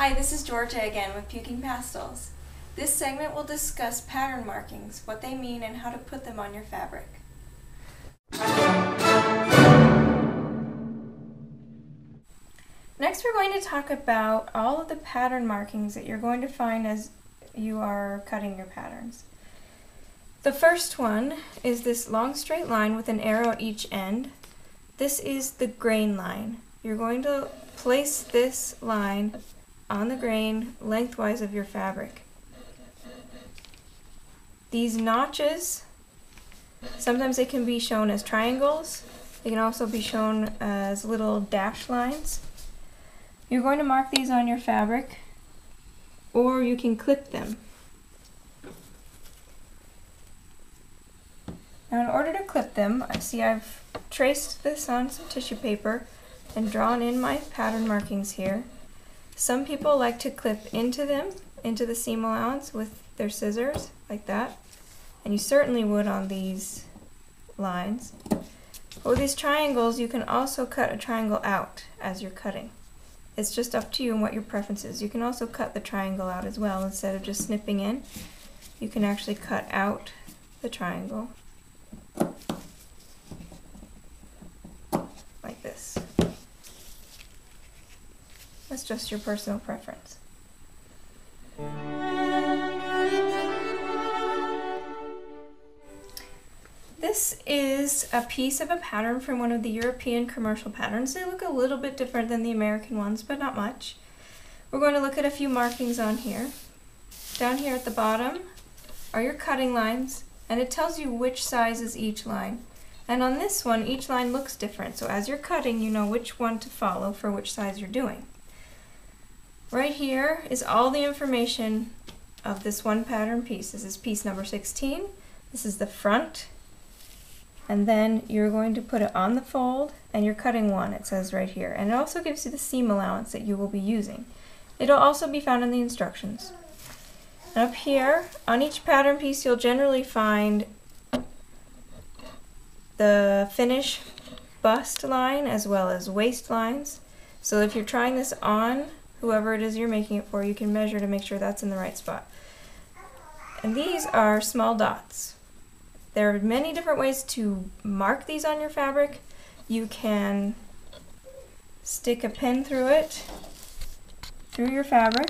Hi, this is Georgia again with Puking Pastilles. This segment will discuss pattern markings, what they mean, and how to put them on your fabric. Next, we're going to talk about all of the pattern markings that you're going to find as you are cutting your patterns. The first one is this long straight line with an arrow at each end. This is the grain line. You're going to place this line on the grain lengthwise of your fabric. These notches, sometimes they can be shown as triangles. They can also be shown as little dash lines. You're going to mark these on your fabric, or you can clip them. Now, in order to clip them, I've traced this on some tissue paper and drawn in my pattern markings here. Some people like to clip into them, into the seam allowance with their scissors, like that. And you certainly would on these lines. With these triangles, you can also cut a triangle out as you're cutting. It's just up to you and what your preference is. You can also cut the triangle out as well. Instead of just snipping in, you can actually cut out the triangle. Like this. That's just your personal preference. This is a piece of a pattern from one of the European commercial patterns. They look a little bit different than the American ones, but not much. We're going to look at a few markings on here. Down here at the bottom are your cutting lines, and it tells you which size is each line. And on this one, each line looks different, so as you're cutting, you know which one to follow for which size you're doing. Right here is all the information of this one pattern piece. This is piece number 16. This is the front. And then you're going to put it on the fold, and you're cutting one, it says right here. And it also gives you the seam allowance that you will be using. It'll also be found in the instructions. And up here, on each pattern piece, you'll generally find the finish bust line as well as waist lines. So if you're trying this on whoever it is you're making it for, you can measure to make sure that's in the right spot. And these are small dots. There are many different ways to mark these on your fabric. You can stick a pin through it, through your fabric,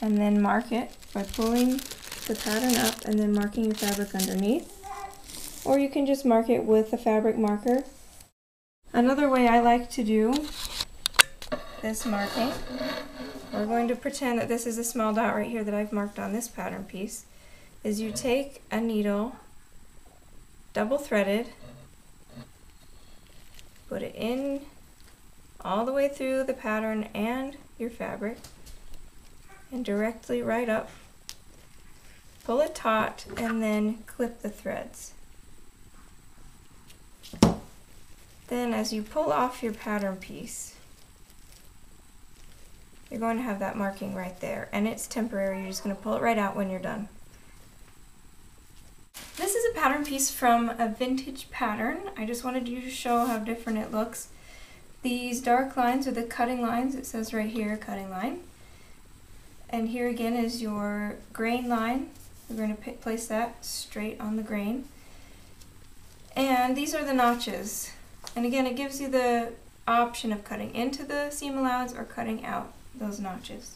and then mark it by pulling the pattern up and then marking your fabric underneath. Or you can just mark it with a fabric marker. Another way I like to do this marking, we're going to pretend that this is a small dot right here that I've marked on this pattern piece, is you take a needle, double threaded, put it in all the way through the pattern and your fabric, and directly right up, pull it taut, and then clip the threads. Then as you pull off your pattern piece, you're going to have that marking right there, and it's temporary. You're just going to pull it right out when you're done. This is a pattern piece from a vintage pattern. I just wanted you to show how different it looks. These dark lines are the cutting lines. It says right here, cutting line. And here again is your grain line. We're going to place that straight on the grain. And these are the notches. And again, it gives you the option of cutting into the seam allowance or cutting out those notches.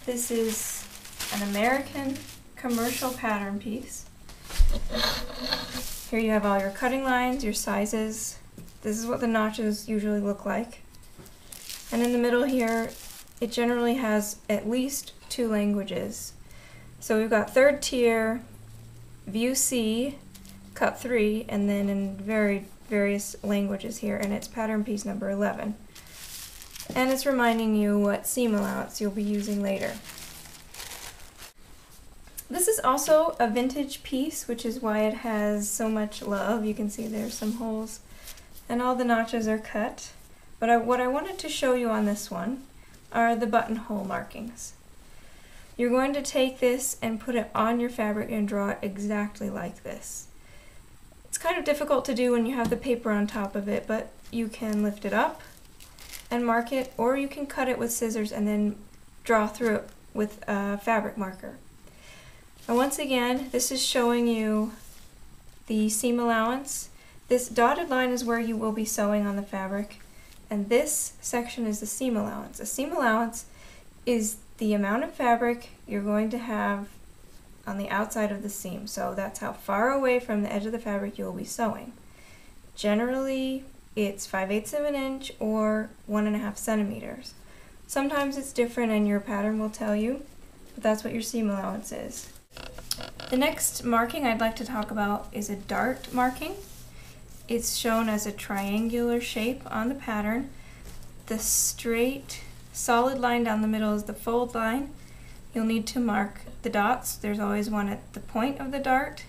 This is an American commercial pattern piece. Here you have all your cutting lines, your sizes. This is what the notches usually look like. And in the middle here, it generally has at least 2 languages. So we've got third tier, view C, cut 3, and then in various languages here, and it's pattern piece number 11. And it's reminding you what seam allowance you'll be using later. This is also a vintage piece, which is why it has so much love. You can see there's some holes, and all the notches are cut. But what I wanted to show you on this one are the buttonhole markings. You're going to take this and put it on your fabric and draw it exactly like this. It's kind of difficult to do when you have the paper on top of it, but you can lift it up and mark it, or you can cut it with scissors and then draw through it with a fabric marker. And once again, this is showing you the seam allowance. This dotted line is where you will be sewing on the fabric, and this section is the seam allowance. A seam allowance is the amount of fabric you're going to have on the outside of the seam. So that's how far away from the edge of the fabric you will be sewing. Generally, it's 5/8 of an inch or 1.5 centimeters. Sometimes it's different and your pattern will tell you, but that's what your seam allowance is. The next marking I'd like to talk about is a dart marking. It's shown as a triangular shape on the pattern. The straight, solid line down the middle is the fold line. You'll need to mark the dots. There's always one at the point of the dart,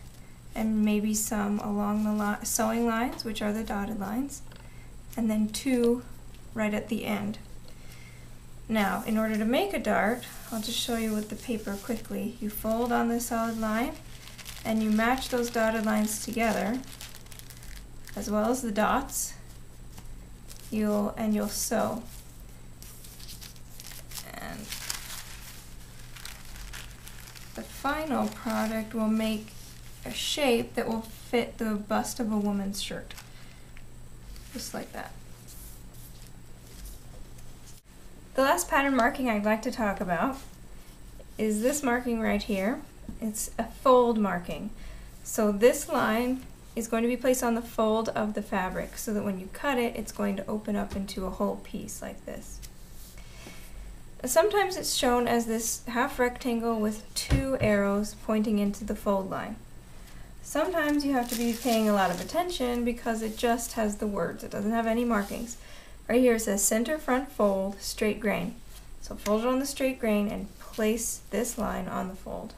and maybe some along the sewing lines, which are the dotted lines, and then 2 right at the end. Now, in order to make a dart, I'll just show you with the paper quickly. You fold on the solid line, and you match those dotted lines together, as well as the dots. You'll sew. And the final product will make a shape that will fit the bust of a woman's shirt. Just like that. The last pattern marking I'd like to talk about is this marking right here. It's a fold marking. So this line is going to be placed on the fold of the fabric so that when you cut it, it's going to open up into a whole piece like this. Sometimes it's shown as this half rectangle with 2 arrows pointing into the fold line. Sometimes you have to be paying a lot of attention because it just has the words. It doesn't have any markings. Right here it says center front fold, straight grain. So fold it on the straight grain and place this line on the fold.